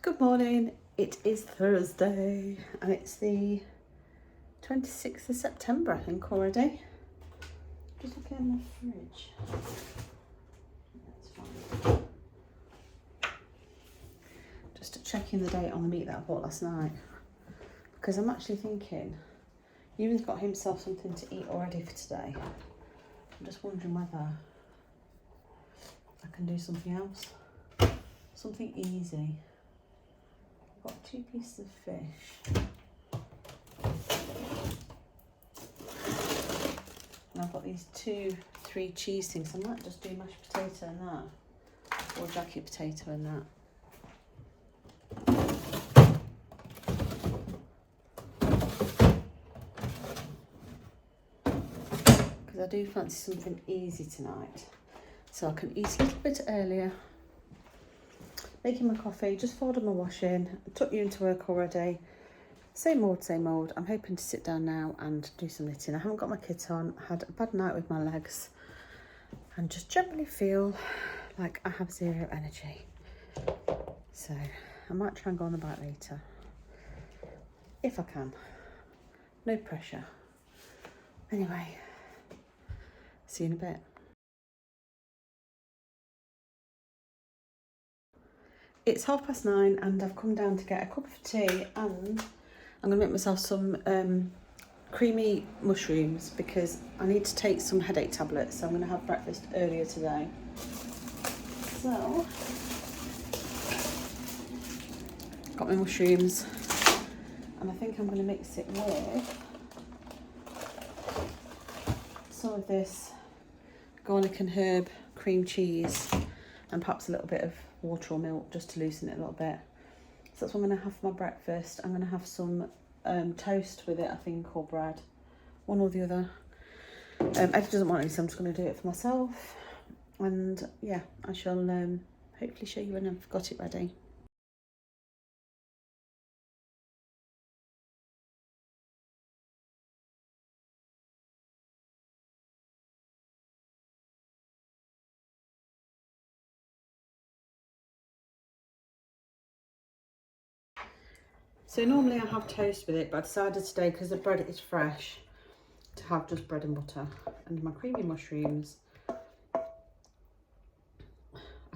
Good morning, it is Thursday and it's the 26th of September I think already. Just looking in my fridge. That's fine. Just checking the date on the meat that I bought last night because I'm actually thinking Ewan's got himself something to eat already for today. I'm just wondering whether I can do something else, something easy. I've got 2 pieces of fish. And I've got these 3 cheese things. I might just do mashed potato and that, or jacket potato and that. Because I do fancy something easy tonight, so I can eat a little bit earlier. Making my coffee, just folded my washing, took you into work already. Same old, same old. I'm hoping to sit down now and do some knitting. I haven't got my kit on, had a bad night with my legs, and just generally feel like I have zero energy. So I might try and go on the bike later, if I can. No pressure. Anyway, see you in a bit. It's 9:30 and I've come down to get a cup of tea, and I'm going to make myself some creamy mushrooms because I need to take some headache tablets, so I'm going to have breakfast earlier today. So, got my mushrooms, and I think I'm going to mix it with some of this garlic and herb cream cheese and perhaps a little bit of water or milk just to loosen it a little bit. So that's what I'm going to have for my breakfast. I'm going to have some toast with it, I think, or bread, one or the other. Eddie doesn't want any, so I'm just going to do it for myself. And yeah, I shall hopefully show you when I've got it ready. So normally I have toast with it, but I decided today, because the bread is fresh, to have just bread and butter. And my creamy mushrooms, I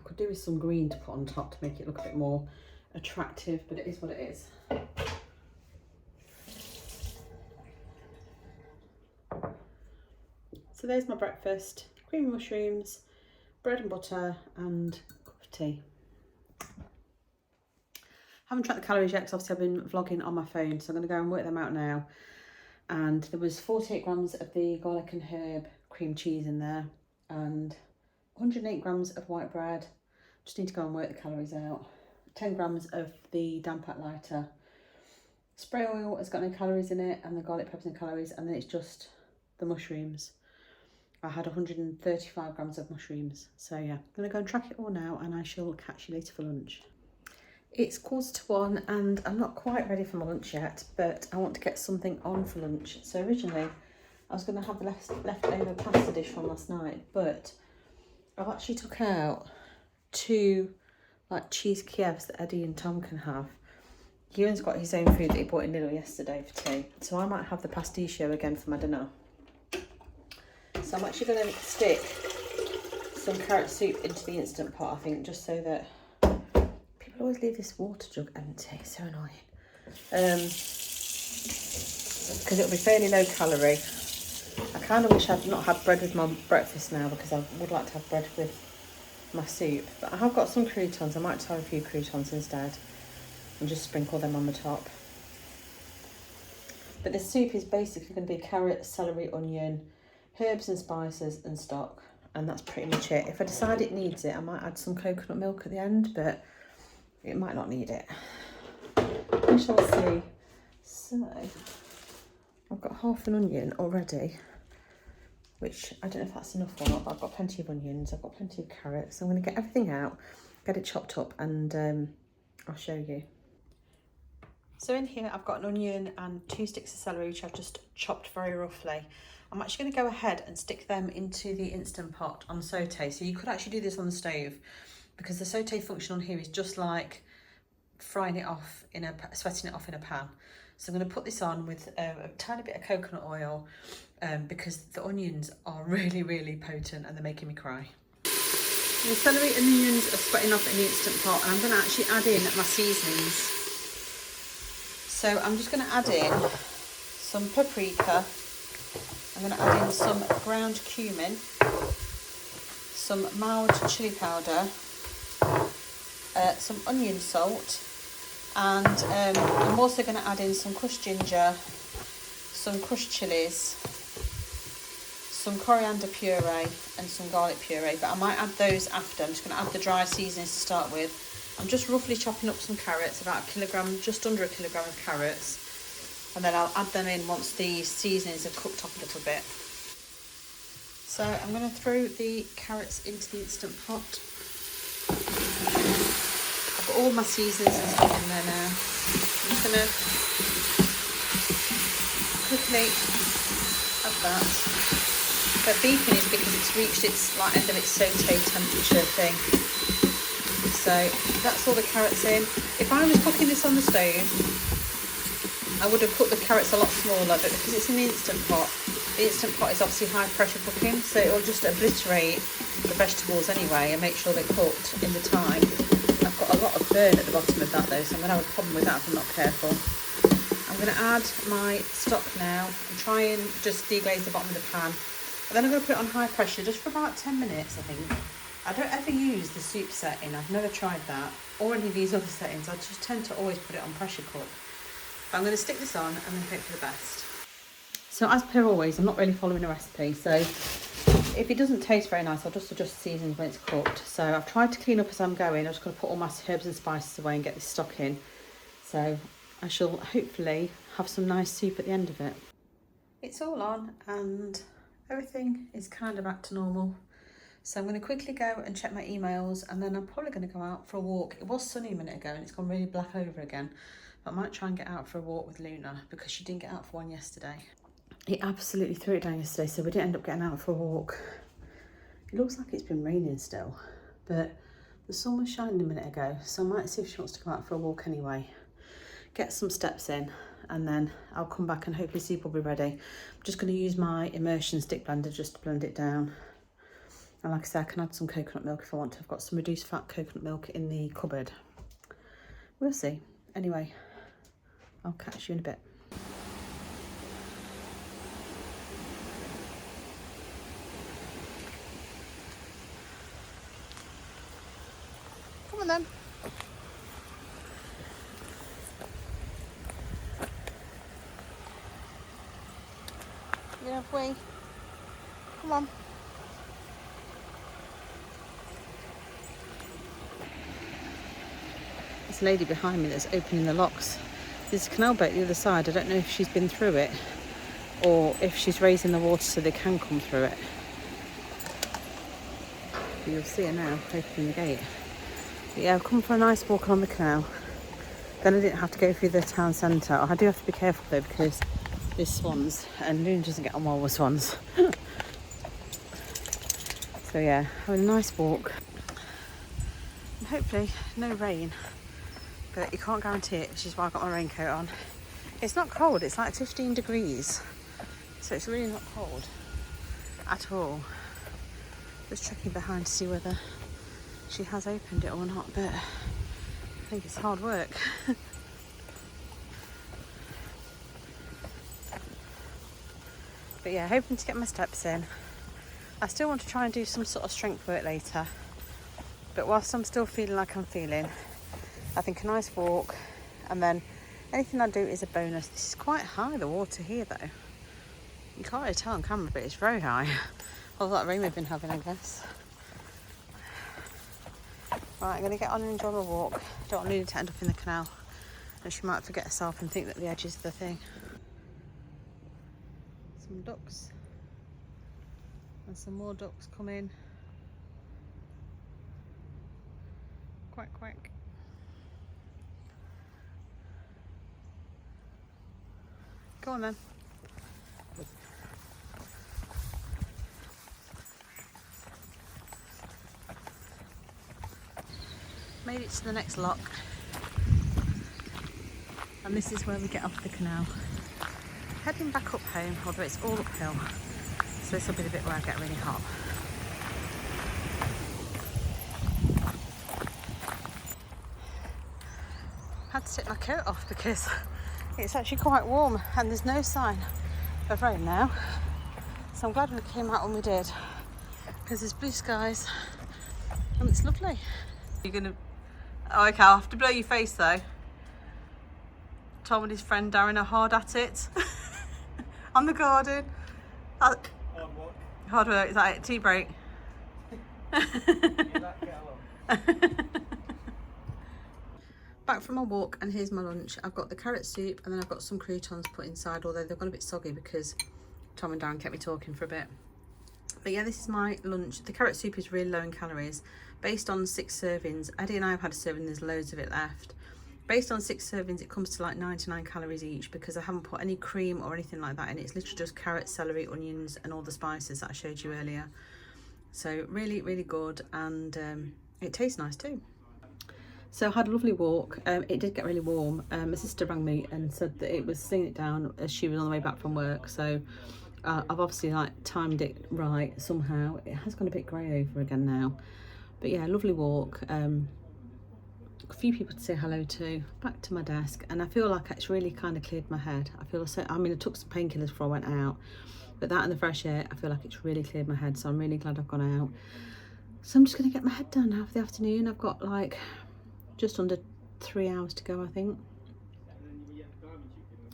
could do with some green to put on top to make it look a bit more attractive, but it is what it is. So there's my breakfast: creamy mushrooms, bread and butter, and a cup of tea. Haven't tracked the calories yet because obviously I've been vlogging on my phone, so I'm going to go and work them out now. And there was 48 grams of the garlic and herb cream cheese in there, and 108 grams of white bread. Just need to go and work the calories out. 10 grams of the Dampak lighter. Spray oil has got no calories in it, and the garlic pepper's no calories, and then it's just the mushrooms. I had 135 grams of mushrooms. So yeah, I'm going to go and track it all now, and I shall catch you later for lunch. It's 1:15 and I'm not quite ready for my lunch yet, but I want to get something on for lunch. So originally I was going to have the leftover pasta dish from last night, but I've actually took out 2 like cheese Kievs that Eddie and Tom can have. Ewan's got his own food that he bought in Lidl yesterday for tea, so I might have the pasticcio again for my dinner. So I'm actually going to stick some carrot soup into the Instant Pot, I think, just so that I always leave this water jug empty. It's so annoying. Because it'll be fairly low calorie. I kind of wish I'd not had bread with my breakfast now, because I would like to have bread with my soup. But I have got some croutons. I might try a few croutons instead and just sprinkle them on the top. But the soup is basically going to be carrot, celery, onion, herbs and spices and stock. And that's pretty much it. If I decide it needs it, I might add some coconut milk at the end, but it might not need it. We shall see. So, I've got half an onion already, which I don't know if that's enough or not, but I've got plenty of onions, I've got plenty of carrots. So I'm going to get everything out, get it chopped up, and I'll show you. So in here I've got an onion and 2 sticks of celery, which I've just chopped very roughly. I'm actually going to go ahead and stick them into the Instant Pot on saute. So you could actually do this on the stove, because the saute function on here is just like sweating it off in a pan. So I'm going to put this on with a tiny bit of coconut oil because the onions are really, really potent and they're making me cry. The celery and onions are sweating off in the Instant Pot, and I'm going to actually add in my seasonings. So I'm just going to add in some paprika. I'm going to add in some ground cumin, some mild chili powder, some onion salt, and I'm also going to add in some crushed ginger, some crushed chilies, some coriander puree and some garlic puree, but I might add those after. I'm just going to add the dry seasonings to start with. I'm just roughly chopping up some carrots, about a kilogram, just under a kilogram of carrots, and then I'll add them in once the seasonings are cooked up a little bit. So I'm going to throw the carrots into the Instant Pot. I've got all my seasonings and stuff in there now. I'm just going to quickly add that. But beeping is because it's reached its end of its saute temperature thing. So that's all the carrots in. If I was cooking this on the stove, I would have cooked the carrots a lot smaller, but because it's in the Instant Pot, the Instant Pot is obviously high pressure cooking, so it will just obliterate the vegetables anyway and make sure they're cooked in the time. I've got a lot of burn at the bottom of that though, so I'm going to have a problem with that if I'm not careful. I'm going to add my stock now and try and just deglaze the bottom of the pan. And then I'm going to put it on high pressure just for about 10 minutes, I think. I don't ever use the soup setting. I've never tried that, or any of these other settings. I just tend to always put it on pressure cook. But I'm going to stick this on and then hope for the best. So as per always, I'm not really following a recipe. So if it doesn't taste very nice, I'll just adjust the seasonings when it's cooked. So I've tried to clean up as I'm going. I'm just going to put all my herbs and spices away and get this stock in. So I shall hopefully have some nice soup at the end of it. It's all on and everything is kind of back to normal. So I'm going to quickly go and check my emails, and then I'm probably going to go out for a walk. It was sunny a minute ago and it's gone really black over again. But I might try and get out for a walk with Luna because she didn't get out for one yesterday. It absolutely threw it down yesterday, so we didn't end up getting out for a walk. It looks like it's been raining still, but the sun was shining a minute ago, so I might see if she wants to go out for a walk anyway. Get some steps in, and then I'll come back and hopefully soup will be ready. I'm just going to use my immersion stick blender just to blend it down. And like I said, I can add some coconut milk if I want to. I've got some reduced fat coconut milk in the cupboard. We'll see. Anyway, I'll catch you in a bit. Come on then. Get halfway. Come on. This lady behind me that's opening the locks. There's a canal boat the other side. I don't know if she's been through it or if she's raising the water so they can come through it. But you'll see her now opening the gate. But yeah, I've come for a nice walk on the canal. Then I didn't have to go through the town centre. I do have to be careful though because there's swans and Luna doesn't get on well with swans. So yeah, having a nice walk. And hopefully no rain. But you can't guarantee it, which is why I've got my raincoat on. It's not cold, it's like 15 degrees. So it's really not cold at all. Just checking behind to see whether she has opened it or not, but I think it's hard work. But yeah, hoping to get my steps in. I still want to try and do some sort of strength work later. But whilst I'm still feeling like I'm feeling, I think a nice walk, and then anything I do is a bonus. This is quite high, the water here though. You can't really tell on camera, but it's very high. All that rain we've been having, I guess. Right, I'm going to get on and enjoy my walk. Don't want Luna to end up in the canal, and she might forget herself and think that the edge is the thing. Some ducks. And some more ducks come in. Quack, quack. Go on then. Made it to the next lock. And this is where we get off the canal. Heading back up home, although it's all uphill. So this will be the bit where I get really hot. Had to take my coat off because it's actually quite warm and there's no sign of rain now. So I'm glad we came out when we did, because there's blue skies and it's lovely. You're gonna... Oh, okay, I'll have to blow your face though. Tom and his friend Darren are hard at it on the garden. Hard work. Hard work. Is that it? Tea break. Back from my walk, and here's my lunch. I've got the carrot soup and then I've got some croutons put inside, although they've gone a bit soggy because Tom and Darren kept me talking for a bit. But yeah, this is my lunch. The carrot soup is really low in calories. Based on 6 servings, Eddie and I have had a serving, there's loads of it left. Based on 6 servings, it comes to like 99 calories each, because I haven't put any cream or anything like that in it. It's literally just carrots, celery, onions and all the spices that I showed you earlier. So really, really good, and it tastes nice too. So I had a lovely walk. It did get really warm. My sister rang me and said that it was seeing it down as she was on the way back from work. So I've obviously like timed it right somehow. It has gone a bit grey over again now. But yeah, lovely walk. A few people to say hello to. Back to my desk, and I feel like it's really kind of cleared my head. I feel so. I mean, I took some painkillers before I went out, but that and the fresh air, I feel like it's really cleared my head. So I'm really glad I've gone out. So I'm just going to get my head done now for the afternoon. I've got like just under 3 hours to go, I think.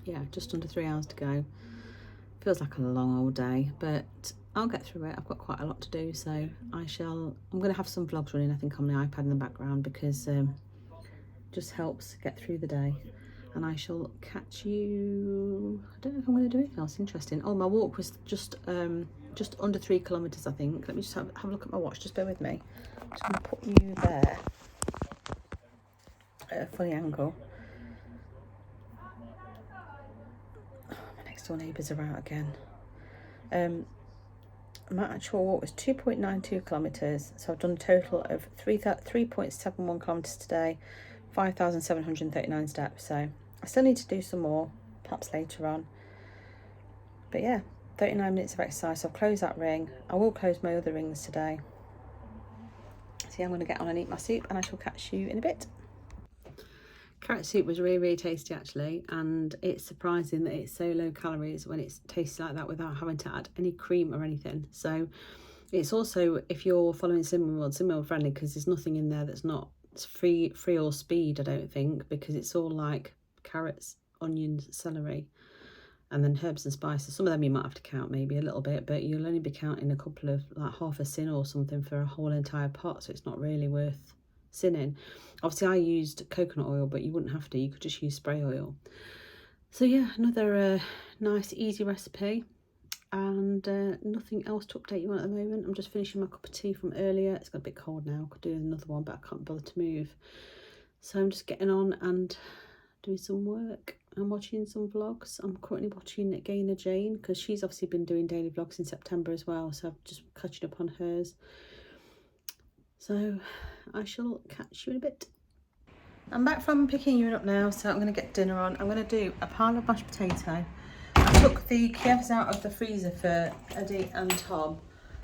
Yeah, just under 3 hours to go. Feels like a long old day, but I'll get through it. I've got quite a lot to do, so I'm going to have some vlogs running, I think, on the iPad in the background, because just helps get through the day. And I shall catch you... I don't know if I'm going to do anything else interesting. Oh, my walk was just under 3 kilometres, I think. Let me just have a look at my watch. Just bear with me. I'm just going to put you there at a funny angle. Oh, my next door neighbours are out again. My actual walk was 2.92 kilometres, so I've done a total of 3.71 kilometres today, 5,739 steps. So I still need to do some more, perhaps later on. But yeah, 39 minutes of exercise. So I've closed that ring. I will close my other rings today. So yeah, I'm going to get on and eat my soup, and I shall catch you in a bit. Carrot soup was really, really tasty actually, and it's surprising that it's so low calories when it tastes like that without having to add any cream or anything. So it's also, if you're following Cinnamon World, Cinnamon World friendly, because there's nothing in there that's not free or speed, I don't think, because it's all like carrots, onions, celery, and then herbs and spices. Some of them you might have to count maybe a little bit, but you'll only be counting a couple of, like half a sin or something for a whole entire pot, so it's not really worth sinning. Obviously I used coconut oil, but you wouldn't have to, you could just use spray oil. So yeah, another nice easy recipe, and nothing else to update you on at the moment. I'm just finishing my cup of tea from earlier. It's got a bit cold now, I could do another one, but I can't bother to move. So I'm just getting on and doing some work and watching some vlogs. I'm currently watching Gaynor Jane, because she's obviously been doing daily vlogs in September as well, so I'm just catching up on hers. So I shall catch you in a bit. I'm back from picking you up now, so I'm going to get dinner on. I'm going to do a pile of mashed potato. I took the Kievs out of the freezer for Eddie and Tom,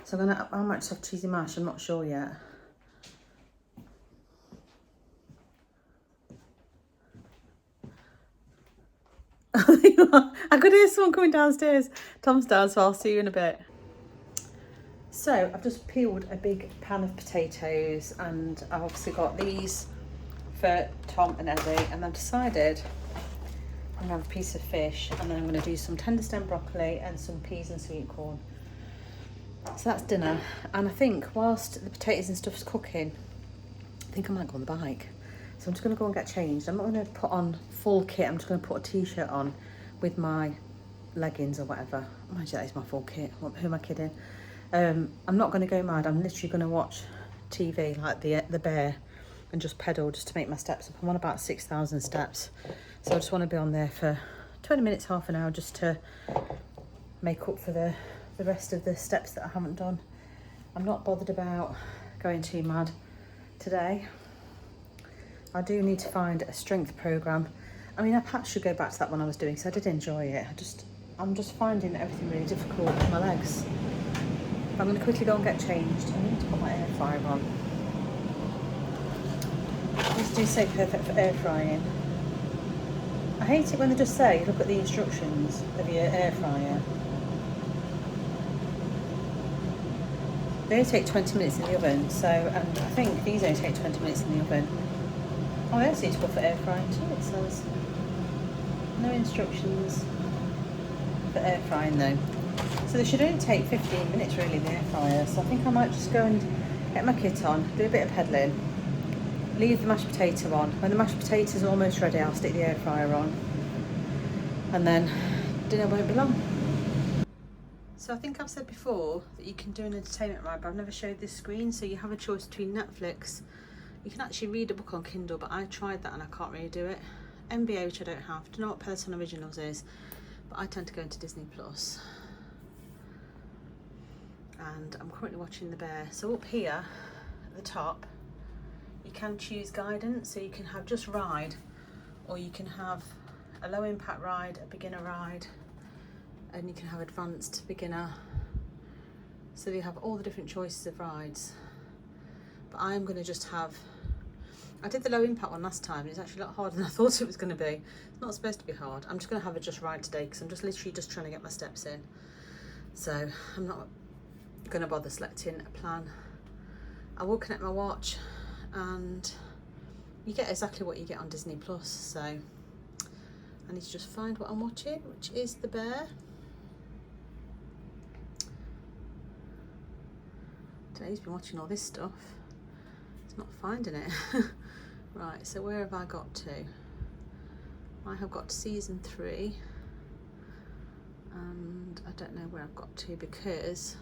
so I might just have cheesy mash, I'm not sure yet. I could hear someone coming downstairs. Tom's down, so I'll see you in a bit. So I've just peeled a big pan of potatoes, and I've obviously got these for Tom and Eddie, and I've decided I'm gonna have a piece of fish, and then I'm gonna do some tender stem broccoli and some peas and sweet corn. So that's dinner, and I think whilst the potatoes and stuff's cooking, I think I might go on the bike. So I'm just gonna go and get changed. I'm not gonna put on full kit, I'm just gonna put a t-shirt on with my leggings or whatever. Mind you, that is my full kit. Who am I kidding? I'm not going to go mad. I'm literally going to watch TV like the bear and just pedal just to make my steps up. I'm on about 6,000 steps, so I just want to be on there for 20 minutes, half an hour, just to make up for the rest of the steps that I haven't done. I'm not bothered about going too mad today. I do need to find a strength program. I mean, I perhaps should go back to that one I was doing, because I did enjoy it. I'm just finding everything really difficult with my legs. I'm going to quickly go and get changed. I need to put my air fryer on. These do say perfect for air frying. I hate it when they just say, look at the instructions of your air fryer. They only take 20 minutes in the oven, so, and I think these only take 20 minutes in the oven. Oh, I also need to go for air frying too. It says no instructions for air frying though. So they should only take 15 minutes really, the air fryer. So I think I might just go and get my kit on, do a bit of pedaling, leave the mashed potato on. When the mashed potato's almost ready, I'll stick the air fryer on, and then dinner won't be long. So I think I've said before that you can do an entertainment ride, but I've never showed this screen. So you have a choice between Netflix. You can actually read a book on Kindle, but I tried that and I can't really do it. NBA, which I don't have. I don't know what Peloton Originals is, but I tend to go into Disney Plus. And I'm currently watching The Bear. So up here at the top, you can choose guidance. So you can have just ride, or you can have a low impact ride, a beginner ride, and you can have advanced, beginner. So you have all the different choices of rides. But I'm going to just have, I did the low impact one last time, and it's actually a lot harder than I thought it was going to be. It's not supposed to be hard. I'm just going to have a just ride today, because I'm just literally just trying to get my steps in. So I'm not going to bother selecting a plan. I will connect my watch, and you get exactly what you get on Disney Plus. So I need to just find what I'm watching, which is The Bear. Today's been watching all this stuff. It's not finding it. Right, so where have I got to? I have got to season 3, and I don't know where I've got to because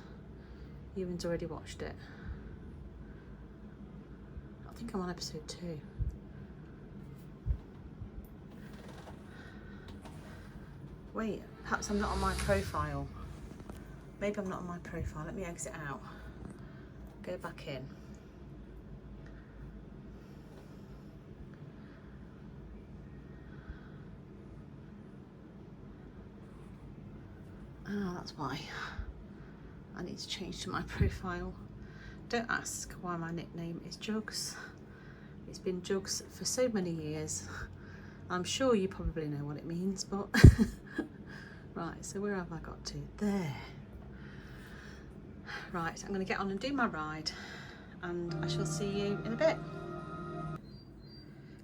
Ewan's already watched it. I think I'm on episode 2. Wait, perhaps I'm not on my profile. Maybe I'm not on my profile. Let me exit out. Go back in. Ah, that's why. I need to change to my profile. Don't ask why my nickname is Jugs. It's been Jugs for so many years. I'm sure you probably know what it means, but right, so where have I got to? There. Right, I'm going to get on and do my ride, and I shall see you in a bit.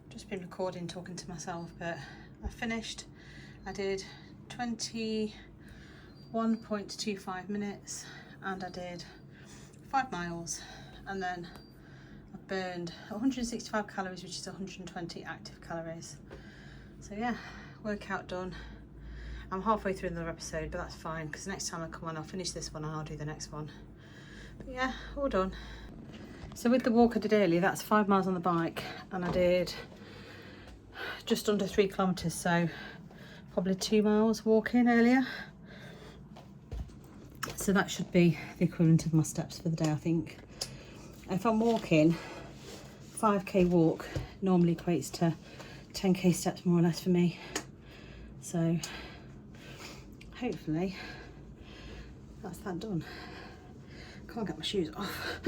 Just been recording, talking to myself, but I finished. I did 21.25 minutes, and I did 5 miles, and then I burned 165 calories, which is 120 active calories. So yeah, workout done. I'm halfway through another episode, but that's fine, because next time I come on, I'll finish this one and I'll do the next one. But yeah, all done. So with the walk I did earlier, that's 5 miles on the bike, and I did just under 3 kilometres, so probably 2 miles walking earlier. So that should be the equivalent of my steps for the day, I think. If I'm walking, 5k walk normally equates to 10k steps more or less for me. So hopefully that's that done. Can't get my shoes off.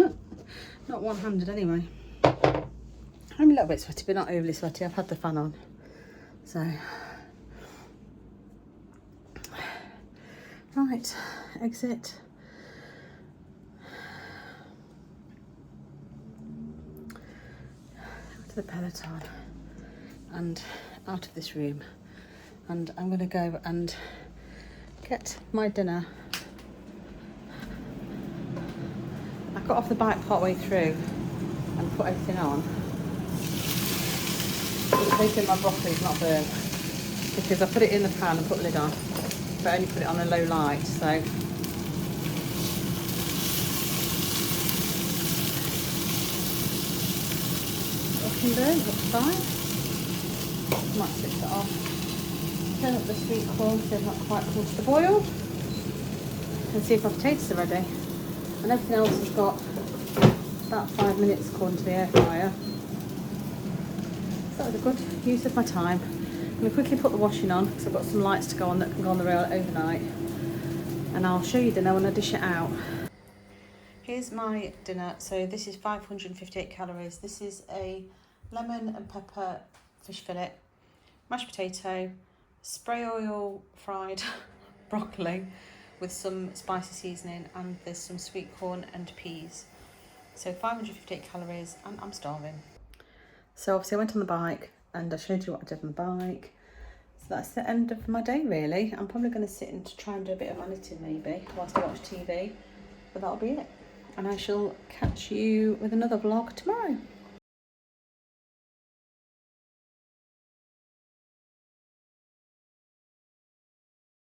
Not one-handed anyway. I'm a little bit sweaty, but not overly sweaty. I've had the fan on. So right, exit. To the Peloton and out of this room, and I'm going to go and get my dinner. I got off the bike partway through and put everything on. Hoping my broccoli's not burnt, because I put it in the pan and put the lid on, but only put it on a low light, so looking burnt, looks fine. Might switch that off. Turn up the sweet corn so it's not quite cool to the boil, and see if our potatoes are ready. And everything else has got about 5 minutes according to the air fryer. So that was a good use of my time. I'm going to quickly put the washing on because I've got some lights to go on that can go on the rail overnight. And I'll show you dinner when I dish it out. Here's my dinner. So this is 558 calories. This is a lemon and pepper fish fillet, mashed potato, spray oil fried broccoli with some spicy seasoning, and there's some sweet corn and peas. So 558 calories, and I'm starving. So obviously I went on the bike and I showed you what I did on the bike. So that's the end of my day really. I'm probably going to sit and try and do a bit of editing maybe whilst I watch TV, but that'll be it. And I shall catch you with another vlog tomorrow.